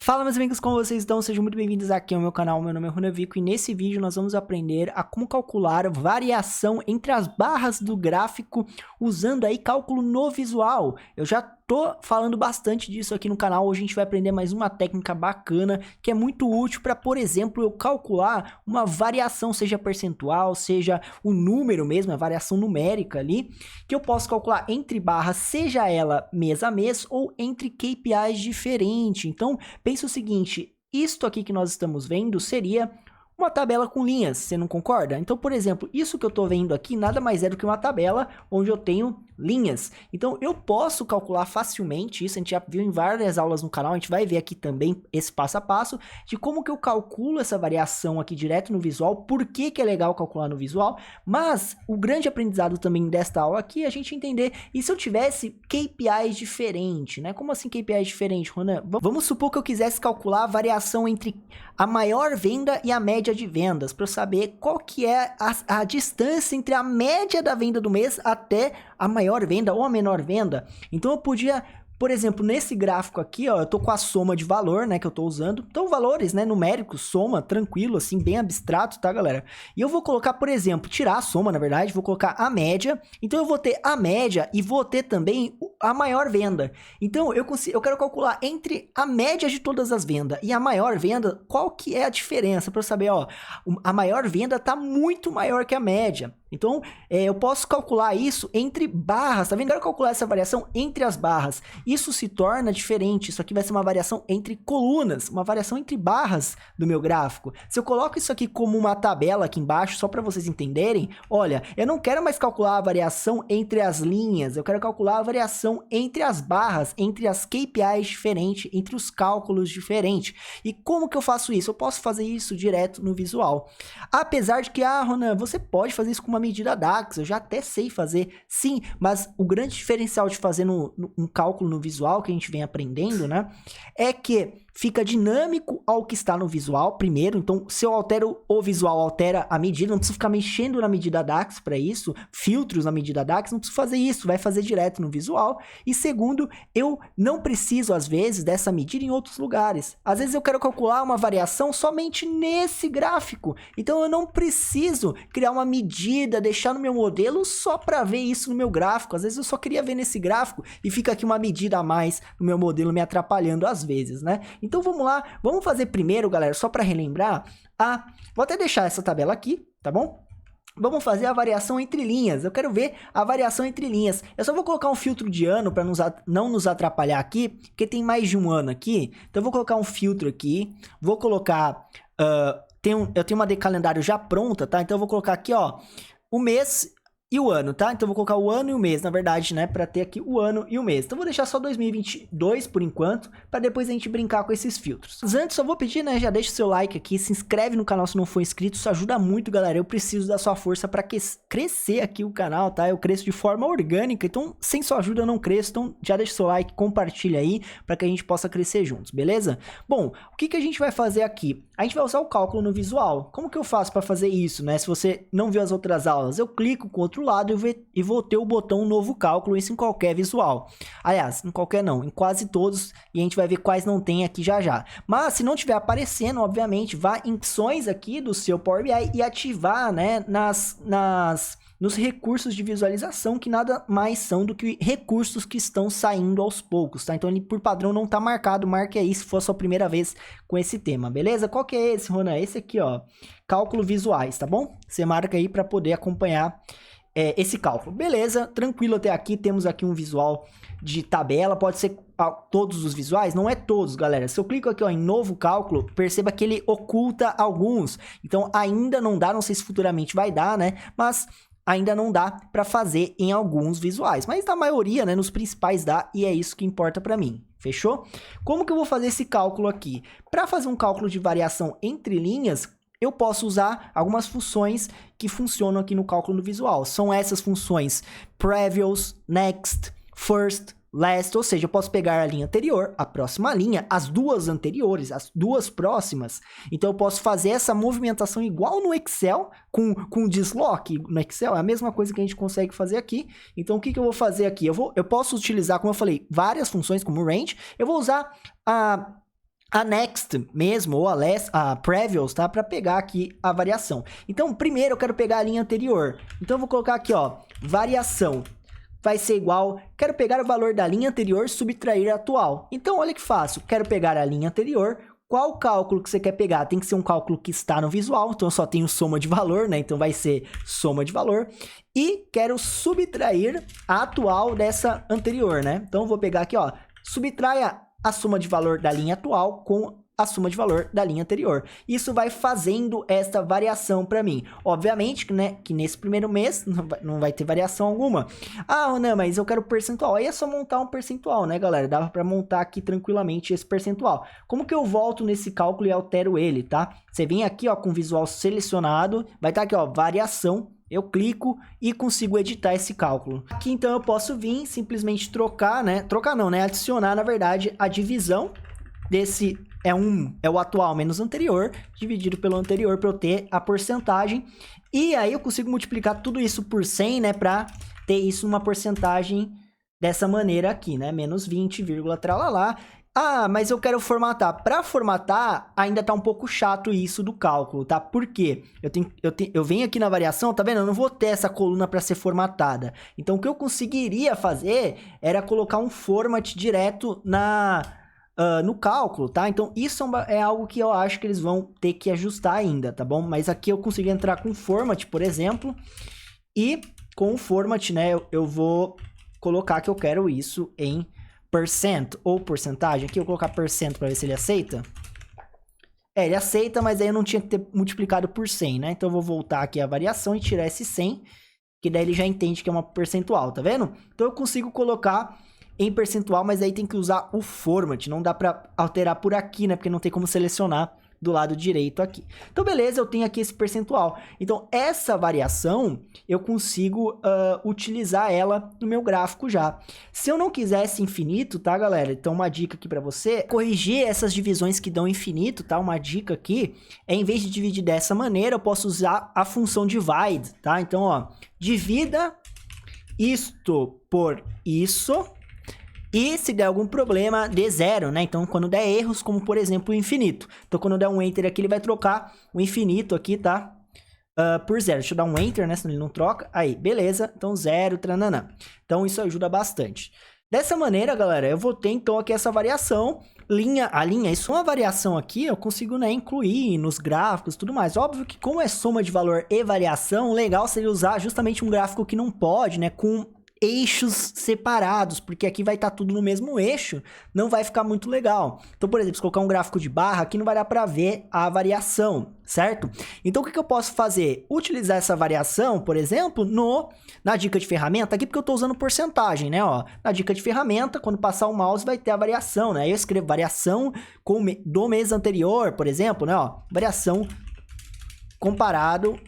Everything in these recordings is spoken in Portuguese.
Fala meus amigos, como vocês estão? Sejam muito bem-vindos aqui ao meu canal, meu nome é Runavico e nesse vídeo nós vamos aprender a como calcular variação entre as barras do gráfico usando aí cálculo no visual. Eu já tô falando bastante disso aqui no canal, hoje a gente vai aprender mais uma técnica bacana que é muito útil para, por exemplo, eu calcular uma variação, seja percentual, seja o número mesmo, a variação numérica ali, que eu posso calcular entre barras, seja ela mês a mês ou entre KPIs diferentes. Então, pensa o seguinte, isto aqui que nós estamos vendo seria uma tabela com linhas, você não concorda? Então, por exemplo, isso que eu estou vendo aqui nada mais é do que uma tabela onde eu tenho linhas. Então, eu posso calcular facilmente isso, a gente já viu em várias aulas no canal, a gente vai ver aqui também esse passo a passo de como que eu calculo essa variação aqui direto no visual, por que que é legal calcular no visual, mas o grande aprendizado também desta aula aqui é a gente entender, e se eu tivesse KPIs diferentes, né? Como assim KPIs diferentes, Ronan? Vamos supor que eu quisesse calcular a variação entre a maior venda e a média de vendas, para eu saber qual que é a distância entre a média da venda do mês até a maior venda ou a menor venda. Então eu podia, por exemplo, nesse gráfico aqui, ó, eu tô com a soma de valor, né, que eu tô usando. Então valores, né, numéricos, soma, tranquilo, assim, bem abstrato, tá, galera? E eu vou colocar, por exemplo, tirar a soma, na verdade, vou colocar a média. Então eu vou ter a média e vou ter também a maior venda. Então eu quero calcular entre a média de todas as vendas e a maior venda, qual que é a diferença, para eu saber, ó, a maior venda tá muito maior que a média. Então, eu posso calcular isso entre barras, tá vendo? Eu quero calcular essa variação entre as barras. Isso se torna diferente, isso aqui vai ser uma variação entre colunas, uma variação entre barras do meu gráfico. Se eu coloco isso aqui como uma tabela aqui embaixo, só para vocês entenderem, olha, eu não quero mais calcular a variação entre as linhas, eu quero calcular a variação entre as barras, entre as KPIs diferentes, entre os cálculos diferentes. E como que eu faço isso? Eu posso fazer isso direto no visual. Apesar de que, Ronan, você pode fazer isso com uma medida DAX, eu já até sei fazer, sim, mas o grande diferencial de fazer um cálculo no visual, que a gente vem aprendendo, né, é que fica dinâmico ao que está no visual, primeiro. Então, se eu altero o visual, altera a medida, não preciso ficar mexendo na medida DAX para isso, filtros na medida DAX, não preciso fazer isso, vai fazer direto no visual. E segundo, eu não preciso, às vezes, dessa medida em outros lugares. Às vezes eu quero calcular uma variação somente nesse gráfico, então eu não preciso criar uma medida, deixar no meu modelo só para ver isso no meu gráfico. Às vezes eu só queria ver nesse gráfico e fica aqui uma medida a mais no meu modelo me atrapalhando às vezes, né? Então vamos lá, vamos fazer primeiro, galera, só para relembrar, vou até deixar essa tabela aqui, tá bom? Vamos fazer a variação entre linhas, eu quero ver a variação entre linhas. Eu só vou colocar um filtro de ano para não nos atrapalhar aqui, porque tem mais de um ano aqui, então eu vou colocar um filtro aqui, vou colocar, eu tenho uma de calendário já pronta, tá? Então eu vou colocar aqui, ó, o mês e o ano, tá? Então eu vou colocar o ano e o mês, na verdade, né? Pra ter aqui o ano e o mês. Então eu vou deixar só 2022 por enquanto, pra depois a gente brincar com esses filtros. Mas antes, só vou pedir, né? Já deixa o seu like aqui, se inscreve no canal se não for inscrito, isso ajuda muito, galera. Eu preciso da sua força pra crescer aqui o canal, tá? Eu cresço de forma orgânica, então sem sua ajuda eu não cresço. Então já deixa o seu like, compartilha aí, pra que a gente possa crescer juntos, beleza? Bom, o que que a gente vai fazer aqui? A gente vai usar o cálculo no visual. Como que eu faço pra fazer isso, né? Se você não viu as outras aulas, eu clico com o outro lado e vou ter o botão novo cálculo, isso em qualquer visual. Aliás, em qualquer não, em quase todos, e a gente vai ver quais não tem aqui já já. Mas se não estiver aparecendo, obviamente, vá em opções aqui do seu Power BI e ativar, né, nos recursos de visualização, que nada mais são do que recursos que estão saindo aos poucos, tá? Então ele por padrão não tá marcado, marque aí se for a sua primeira vez com esse tema, beleza? Qual que é esse, Ronan? Esse aqui, ó, cálculo visuais, tá bom? Você marca aí para poder acompanhar esse cálculo. Beleza, tranquilo até aqui, temos aqui um visual de tabela, pode ser todos os visuais, não é todos, galera. Se eu clico aqui, ó, em novo cálculo, perceba que ele oculta alguns, então ainda não dá, não sei se futuramente vai dar, né, mas ainda não dá para fazer em alguns visuais, mas na maioria, né, nos principais dá, e é isso que importa para mim. Fechou? Como que eu vou fazer esse cálculo aqui? Para fazer um cálculo de variação entre linhas, eu posso usar algumas funções que funcionam aqui no cálculo no visual. São essas funções previous, next, first, last, ou seja, eu posso pegar a linha anterior, a próxima linha, as duas anteriores, as duas próximas. Então eu posso fazer essa movimentação igual no Excel, com desloque no Excel, é a mesma coisa que a gente consegue fazer aqui. Então o que que eu vou fazer aqui? Eu posso utilizar, como eu falei, várias funções como range, eu vou usar a next mesmo, ou a previous, tá? Para pegar aqui a variação. Então, primeiro eu quero pegar a linha anterior. Então, eu vou colocar aqui, ó, variação vai ser igual, quero pegar o valor da linha anterior, subtrair a atual. Então, olha que fácil, quero pegar a linha anterior. Qual cálculo que você quer pegar? Tem que ser um cálculo que está no visual, então eu só tenho soma de valor, né? Então vai ser soma de valor. E quero subtrair a atual dessa anterior, né? Então eu vou pegar aqui, ó, subtraia a soma de valor da linha atual com a soma de valor da linha anterior. Isso vai fazendo essa variação para mim. Obviamente, né, que nesse primeiro mês não vai ter variação alguma. Ah, Renan, mas eu quero percentual. Aí é só montar um percentual, né, galera? Dava para montar aqui tranquilamente esse percentual. Como que eu volto nesse cálculo e altero ele, tá? Você vem aqui, ó, com o visual selecionado, vai estar aqui, ó, variação. Eu clico e consigo editar esse cálculo. Aqui, então, eu posso vir simplesmente trocar, né? Trocar não, né? Adicionar, na verdade, a divisão desse é o atual menos anterior, dividido pelo anterior para eu ter a porcentagem. E aí eu consigo multiplicar tudo isso por 100, né? Para ter isso numa porcentagem dessa maneira aqui, né? Menos 20, tralalá. Ah, mas eu quero formatar. Para formatar, ainda tá um pouco chato isso do cálculo, tá? Por quê? Eu venho aqui na variação, tá vendo? Eu não vou ter essa coluna para ser formatada. Então, o que eu conseguiria fazer era colocar um format direto no cálculo, tá? Então, isso é algo que eu acho que eles vão ter que ajustar ainda, tá bom? Mas aqui eu consigo entrar com format, por exemplo, e com o format, né, eu vou colocar que eu quero isso em percent ou porcentagem. Aqui eu vou colocar percent para ver se ele aceita. Ele aceita, mas aí eu não tinha que ter multiplicado por 100, né? Então, eu vou voltar aqui a variação e tirar esse 100, que daí ele já entende que é uma percentual, tá vendo? Então, eu consigo colocar em percentual, mas aí tem que usar o format, não dá para alterar por aqui, né? Porque não tem como selecionar do lado direito aqui. Então, beleza, eu tenho aqui esse percentual. Então, essa variação, eu consigo utilizar ela no meu gráfico já. Se eu não quisesse infinito, tá, galera? Então, uma dica aqui para você, corrigir essas divisões que dão infinito, tá? Uma dica aqui, em vez de dividir dessa maneira, eu posso usar a função divide, tá? Então, ó, divida isto por isso. E se der algum problema, dê zero, né? Então, quando der erros, como por exemplo o infinito. Então, quando der um enter aqui, ele vai trocar o infinito aqui, tá? Por zero. Deixa eu dar um enter, né? Senão ele não troca. Aí, beleza. Então, zero, trananã. Então, isso ajuda bastante. Dessa maneira, galera, eu vou ter, então, aqui essa variação. A linha, isso é uma variação aqui, eu consigo, né, incluir nos gráficos e tudo mais. Óbvio que como é soma de valor e variação, o legal seria usar justamente um gráfico que não pode, né, com eixos separados, porque aqui vai estar tudo no mesmo eixo, não vai ficar muito legal. Então, por exemplo, se colocar um gráfico de barra, aqui não vai dar para ver a variação, certo? Então, o que eu posso fazer? Utilizar essa variação, por exemplo, na dica de ferramenta, aqui porque eu estou usando porcentagem, né? Ó, na dica de ferramenta, quando passar o mouse, vai ter a variação, né? Eu escrevo variação do mês anterior, por exemplo, né? Ó, variação comparado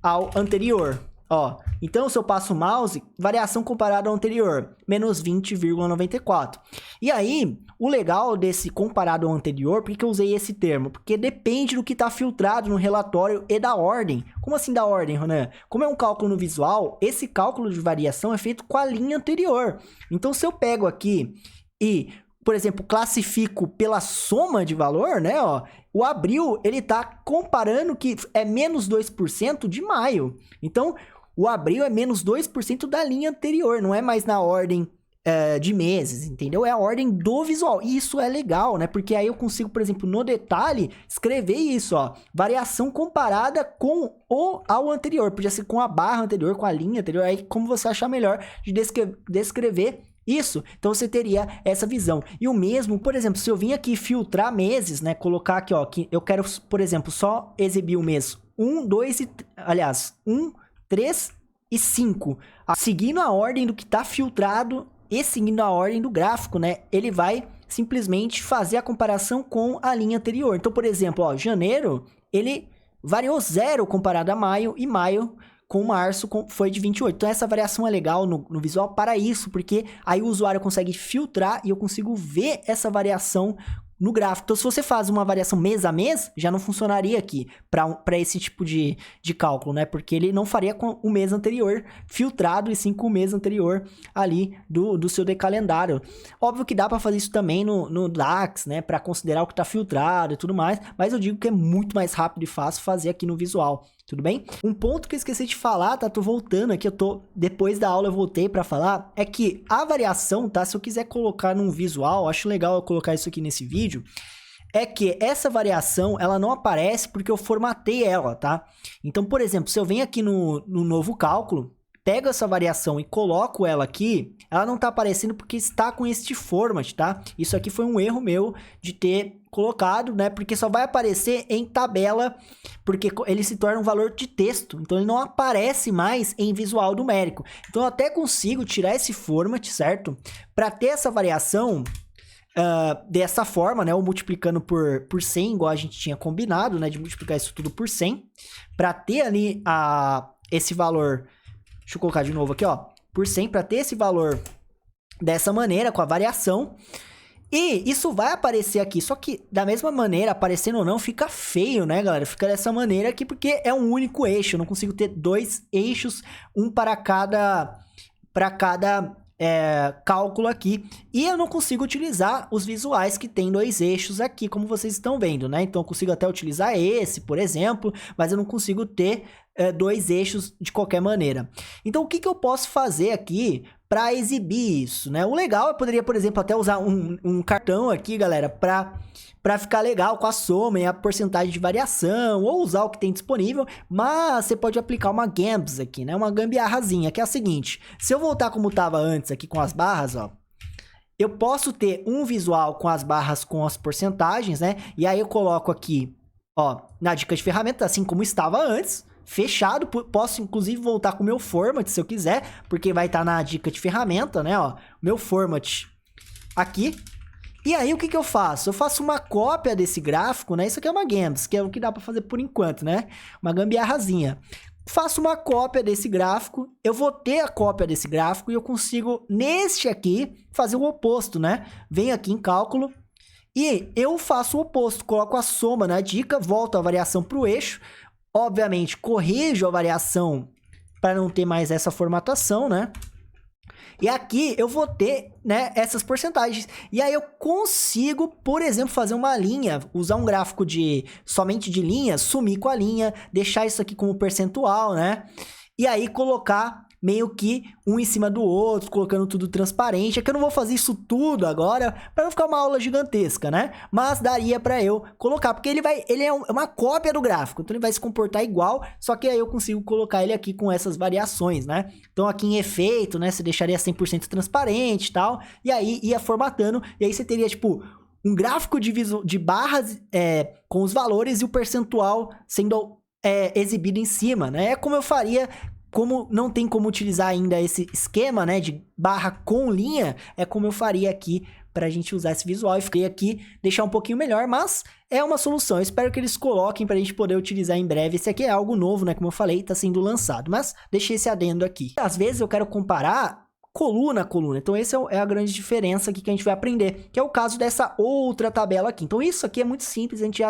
ao anterior. Ó, então se eu passo o mouse, variação comparada ao anterior, menos 20,94. E aí, o legal desse comparado ao anterior, por que eu usei esse termo? Porque depende do que está filtrado no relatório e da ordem. Como assim da ordem, Ronan? Como é um cálculo no visual, esse cálculo de variação é feito com a linha anterior. Então, se eu pego aqui e, por exemplo, classifico pela soma de valor, né, ó, o abril, ele tá comparando que é menos 2% de maio. Então, o abril é menos 2% da linha anterior, não é mais na ordem de meses, entendeu? É a ordem do visual. E isso é legal, né? Porque aí eu consigo, por exemplo, no detalhe, escrever isso, ó. Variação comparada ao anterior. Podia ser com a barra anterior, com a linha anterior. Aí, como você achar melhor de descrever isso, então você teria essa visão. E o mesmo, por exemplo, se eu vim aqui filtrar meses, né? Colocar aqui, ó, que eu quero, por exemplo, só exibir o mês 1, 2 e... Aliás, 1, 3 e 5. Seguindo a ordem do que está filtrado e seguindo a ordem do gráfico, né? Ele vai simplesmente fazer a comparação com a linha anterior. Então, por exemplo, ó, janeiro, ele variou 0 comparado a maio, e maio com março foi de 28. Então, essa variação é legal no visual para isso, porque aí o usuário consegue filtrar e eu consigo ver essa variação no gráfico. Então, se você faz uma variação mês a mês, já não funcionaria aqui para esse tipo de cálculo, né? Porque ele não faria com o mês anterior filtrado, e sim com o mês anterior ali do seu decalendário. Óbvio que dá para fazer isso também no DAX, né? Para considerar o que está filtrado e tudo mais, mas eu digo que é muito mais rápido e fácil fazer aqui no visual. Tudo bem? Um ponto que eu esqueci de falar, tá? Tô voltando aqui, depois da aula eu voltei pra falar, é que a variação, tá? Se eu quiser colocar num visual, acho legal eu colocar isso aqui nesse vídeo, é que essa variação, ela não aparece porque eu formatei ela, tá? Então, por exemplo, se eu venho aqui no novo cálculo, pego essa variação e coloco ela aqui, ela não tá aparecendo porque está com este format, tá? Isso aqui foi um erro meu de ter colocado, né? Porque só vai aparecer em tabela, porque ele se torna um valor de texto. Então, ele não aparece mais em visual numérico. Então, eu até consigo tirar esse format, certo? Para ter essa variação dessa forma, né? Ou multiplicando por 100, igual a gente tinha combinado, né? De multiplicar isso tudo por 100. Para ter ali esse valor... Deixa eu colocar de novo aqui, ó. Por 100, para ter esse valor dessa maneira, com a variação. E isso vai aparecer aqui. Só que, da mesma maneira, aparecendo ou não, fica feio, né, galera? Fica dessa maneira aqui, porque é um único eixo. Eu não consigo ter dois eixos, um para cada cálculo aqui. E eu não consigo utilizar os visuais que tem dois eixos aqui, como vocês estão vendo, né? Então, eu consigo até utilizar esse, por exemplo, mas eu não consigo ter dois eixos de qualquer maneira. Então, o que eu posso fazer aqui para exibir isso, né? O legal, eu poderia, por exemplo, até usar um cartão aqui, galera, para ficar legal com a soma e a porcentagem de variação, ou usar o que tem disponível, mas você pode aplicar uma gambs aqui, né? Uma gambiarrazinha, que é a seguinte: se eu voltar como estava antes aqui com as barras, ó, eu posso ter um visual com as barras com as porcentagens, né? E aí eu coloco aqui, ó, na dica de ferramenta, assim como estava antes, fechado. Posso inclusive voltar com o meu format se eu quiser, porque vai estar na dica de ferramenta, né, ó, meu format aqui. E aí o que eu faço? Eu faço uma cópia desse gráfico, né? Isso aqui é uma gambs, que é o que dá para fazer por enquanto, né? Uma gambiarrazinha. Faço uma cópia desse gráfico, eu vou ter a cópia desse gráfico e eu consigo, neste aqui, fazer o oposto, né? Venho aqui em cálculo e eu faço o oposto, coloco a soma na dica, volto a variação para o eixo. Obviamente, corrijo a variação para não ter mais essa formatação, né? E aqui eu vou ter, né, essas porcentagens. E aí eu consigo, por exemplo, fazer uma linha, usar um gráfico somente de linhas, sumir com a linha, deixar isso aqui como percentual, né? E aí colocar meio que um em cima do outro, colocando tudo transparente. É que eu não vou fazer isso tudo agora, para não ficar uma aula gigantesca, né? Mas daria para eu colocar, porque ele é uma cópia do gráfico, então ele vai se comportar igual, só que aí eu consigo colocar ele aqui com essas variações, né? Então aqui em efeito, né, você deixaria 100% transparente e tal, e aí ia formatando, e aí você teria, tipo, um gráfico de barras com os valores e o percentual sendo exibido em cima, né? É como eu faria. Como não tem como utilizar ainda esse esquema, né, de barra com linha, é como eu faria aqui pra gente usar esse visual. E fiquei aqui, deixar um pouquinho melhor, mas é uma solução. Eu espero que eles coloquem pra gente poder utilizar em breve. Esse aqui é algo novo, né, como eu falei, tá sendo lançado, mas deixei esse adendo aqui. Às vezes eu quero comparar coluna a coluna, então essa é a grande diferença aqui que a gente vai aprender, que é o caso dessa outra tabela aqui. Então isso aqui é muito simples, a gente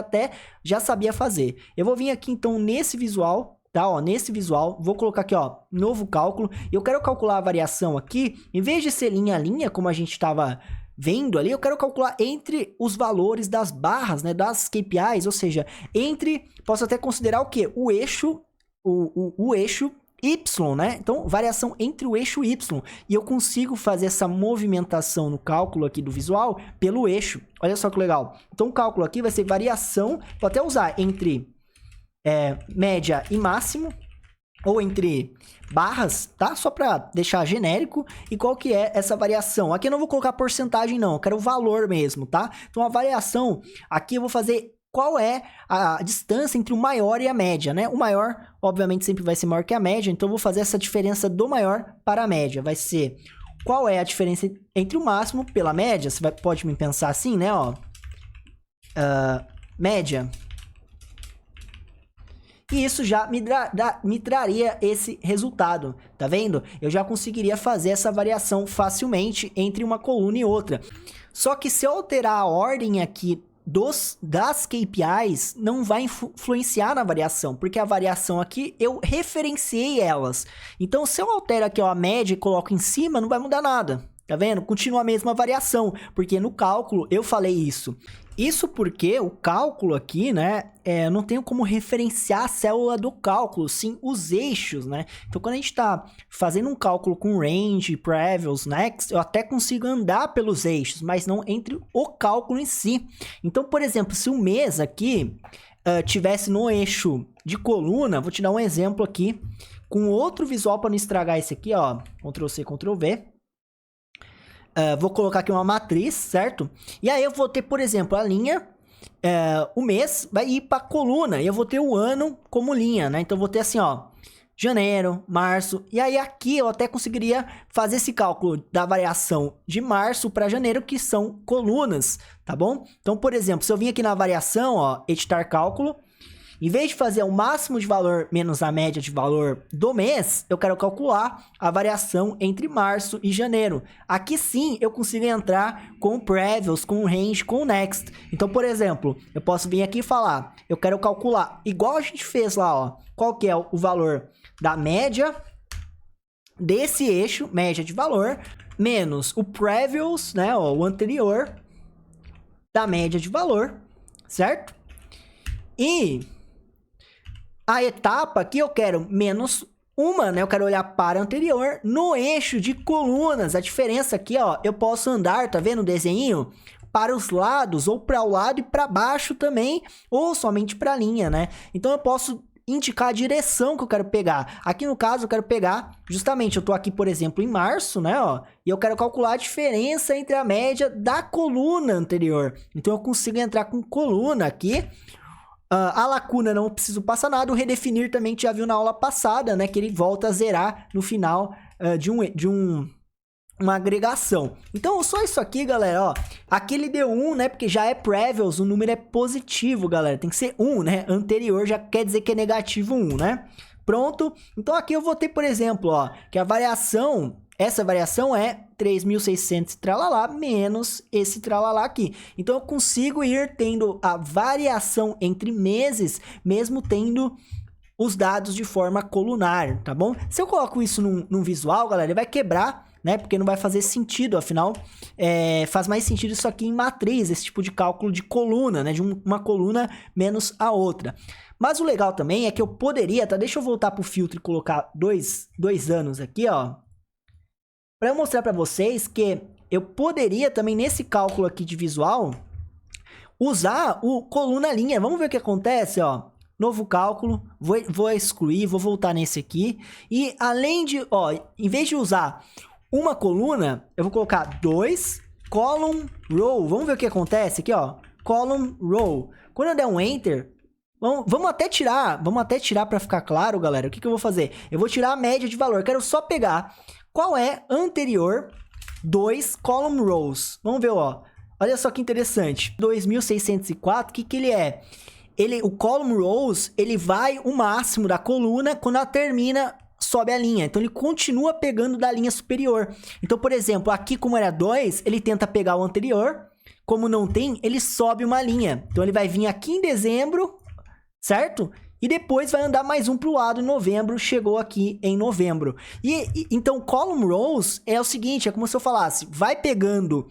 já sabia fazer. Eu vou vir aqui então nesse visual, tá, ó, nesse visual, vou colocar aqui, ó, novo cálculo, e eu quero calcular a variação aqui, em vez de ser linha a linha, como a gente estava vendo ali, eu quero calcular entre os valores das barras, né, das KPIs, ou seja, posso até considerar o quê? O eixo, o eixo Y, né? Então, variação entre o eixo Y, e eu consigo fazer essa movimentação no cálculo aqui do visual pelo eixo. Olha só que legal. Então, o cálculo aqui vai ser variação, vou até usar entre média e máximo, ou entre barras, tá? Só para deixar genérico. E qual que é essa variação? Aqui eu não vou colocar porcentagem não, eu quero o valor mesmo, tá? Então a variação, aqui eu vou fazer qual é a distância entre o maior e a média, né? O maior, obviamente, sempre vai ser maior que a média, então eu vou fazer essa diferença do maior para a média. Vai ser qual é a diferença entre o máximo pela média, você pode me pensar assim, né? Ó, média. E isso já me traria esse resultado, tá vendo? Eu já conseguiria fazer essa variação facilmente entre uma coluna e outra. Só que se eu alterar a ordem aqui das KPIs, não vai influenciar na variação, porque a variação aqui, eu referenciei elas. Então, se eu altero aqui ó, a média e coloco em cima, não vai mudar nada. Tá vendo? Continua a mesma variação, porque no cálculo eu falei isso. Isso porque o cálculo aqui, né, eu não tenho como referenciar a célula do cálculo, sim os eixos, né? Então, quando a gente tá fazendo um cálculo com range, previous, next, eu até consigo andar pelos eixos, mas não entre o cálculo em si. Então, por exemplo, se o mês aqui tivesse no eixo de coluna, vou te dar um exemplo aqui, com outro visual para não estragar esse aqui, ó, Ctrl+C, Ctrl+V. Vou colocar aqui uma matriz, certo? E aí eu vou ter, por exemplo, a linha, o mês vai ir para coluna, e eu vou ter o ano como linha, né? Então eu vou ter assim, ó, janeiro, março, e aí aqui eu até conseguiria fazer esse cálculo da variação de março para janeiro, que são colunas, tá bom? Então, por exemplo, se eu vim aqui na variação, ó, editar cálculo, em vez de fazer o máximo de valor menos a média de valor do mês, eu quero calcular a variação entre março e janeiro. Aqui sim eu consigo entrar com o previous, com o range, com o next. Então, por exemplo, eu posso vir aqui e falar, eu quero calcular, igual a gente fez lá, ó, qual que é o valor da média desse eixo, média de valor, menos o previous, né, ó, o anterior da média de valor, certo? E a etapa aqui eu quero menos uma, né? Eu quero olhar para a anterior no eixo de colunas. A diferença aqui, ó, eu posso andar, tá vendo o desenho? Para os lados, ou para o lado e para baixo também, ou somente para a linha, né? Então eu posso indicar a direção que eu quero pegar. Aqui no caso eu quero pegar, justamente, eu tô aqui, por exemplo, em março, né, ó, e eu quero calcular a diferença entre a média da coluna anterior. Então eu consigo entrar com coluna aqui. A lacuna não preciso passar nada, o redefinir também já viu na aula passada, né, que ele volta a zerar no final de uma agregação. Então, só isso aqui, galera, ó, aqui ele deu 1, né, porque já é previous, o número é positivo, galera, tem que ser 1, né, anterior já quer dizer que é negativo 1, né, pronto. Então, aqui eu vou ter, por exemplo, ó, que a variação, essa variação é 3.600 tralalá menos esse tralalá aqui. Então, eu consigo ir tendo a variação entre meses, mesmo tendo os dados de forma colunar, tá bom? Se eu coloco isso num visual, galera, ele vai quebrar, né? Porque não vai fazer sentido, afinal, faz mais sentido isso aqui em matriz, esse tipo de cálculo de coluna, né? De uma coluna menos a outra. Mas o legal também é que eu poderia, tá? Deixa eu voltar pro filtro e colocar dois anos aqui, ó. Para eu mostrar para vocês que eu poderia também, nesse cálculo aqui de visual, usar o coluna linha. Vamos ver o que acontece, ó. Novo cálculo, vou excluir, vou voltar nesse aqui. E além de, ó, em vez de usar uma coluna, eu vou colocar 2 column row. Vamos ver o que acontece aqui, ó. Column row. Quando eu der um enter, vamos até tirar para ficar claro, galera. O que eu vou fazer? Eu vou tirar a média de valor. Eu quero só pegar qual é anterior 2 column rows. Vamos ver, ó. Olha só que interessante. 2.604, o que ele é? O column rows, ele vai o máximo da coluna, quando ela termina, sobe a linha. Então, ele continua pegando da linha superior. Então, por exemplo, aqui como era 2, ele tenta pegar o anterior. Como não tem, ele sobe uma linha. Então, ele vai vir aqui em dezembro, certo? E depois vai andar mais um para o lado em novembro, chegou aqui em novembro. Então, column rows é o seguinte, é como se eu falasse, vai pegando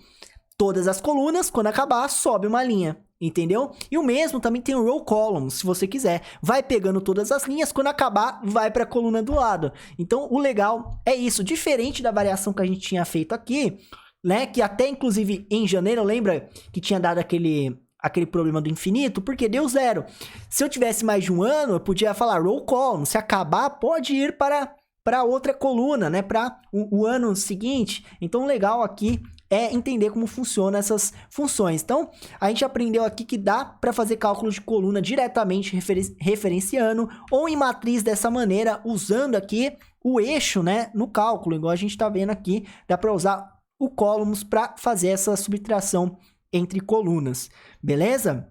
todas as colunas, quando acabar, sobe uma linha, entendeu? E o mesmo também tem o row column, se você quiser. Vai pegando todas as linhas, quando acabar, vai para a coluna do lado. Então, o legal é isso, diferente da variação que a gente tinha feito aqui, né? Que até, inclusive, em janeiro, lembra que tinha dado aquele problema do infinito, porque deu 0. Se eu tivesse mais de um ano, eu podia falar row column. Se acabar, pode ir para outra coluna, né? Para o ano seguinte. Então, o legal aqui é entender como funcionam essas funções. Então, a gente aprendeu aqui que dá para fazer cálculo de coluna diretamente referenciando ou em matriz dessa maneira, usando aqui o eixo, né? No cálculo, igual a gente está vendo aqui. Dá para usar o columns para fazer essa subtração entre colunas, beleza?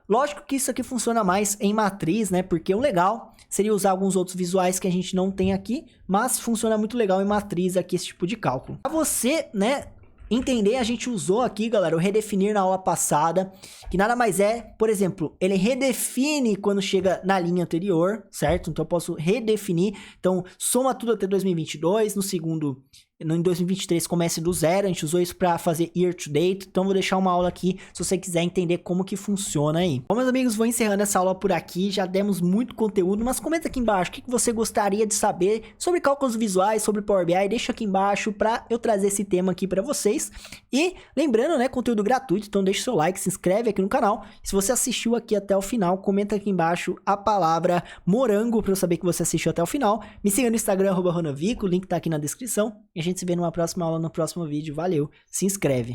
Lógico que isso aqui funciona mais em matriz, né? Porque o legal seria usar alguns outros visuais que a gente não tem aqui, mas funciona muito legal em matriz aqui esse tipo de cálculo. Para você, né, entender, a gente usou aqui, galera, o redefinir na aula passada, que nada mais é, por exemplo, ele redefine quando chega na linha anterior, certo? Então eu posso redefinir, então soma tudo até 2022, no segundo, em 2023 comece do zero, a gente usou isso para fazer year to date, então vou deixar uma aula aqui se você quiser entender como que funciona aí. Bom, meus amigos, vou encerrando essa aula por aqui, já demos muito conteúdo, mas comenta aqui embaixo o que você gostaria de saber sobre cálculos visuais, sobre Power BI, deixa aqui embaixo para eu trazer esse tema aqui para vocês. E lembrando, né, conteúdo gratuito, então deixa seu like, se inscreve aqui no canal. Se você assistiu aqui até o final, comenta aqui embaixo a palavra morango para eu saber que você assistiu até o final. Me siga no Instagram, @ronavico, o link tá aqui na descrição. E a gente se vê numa próxima aula, no próximo vídeo. Valeu, se inscreve.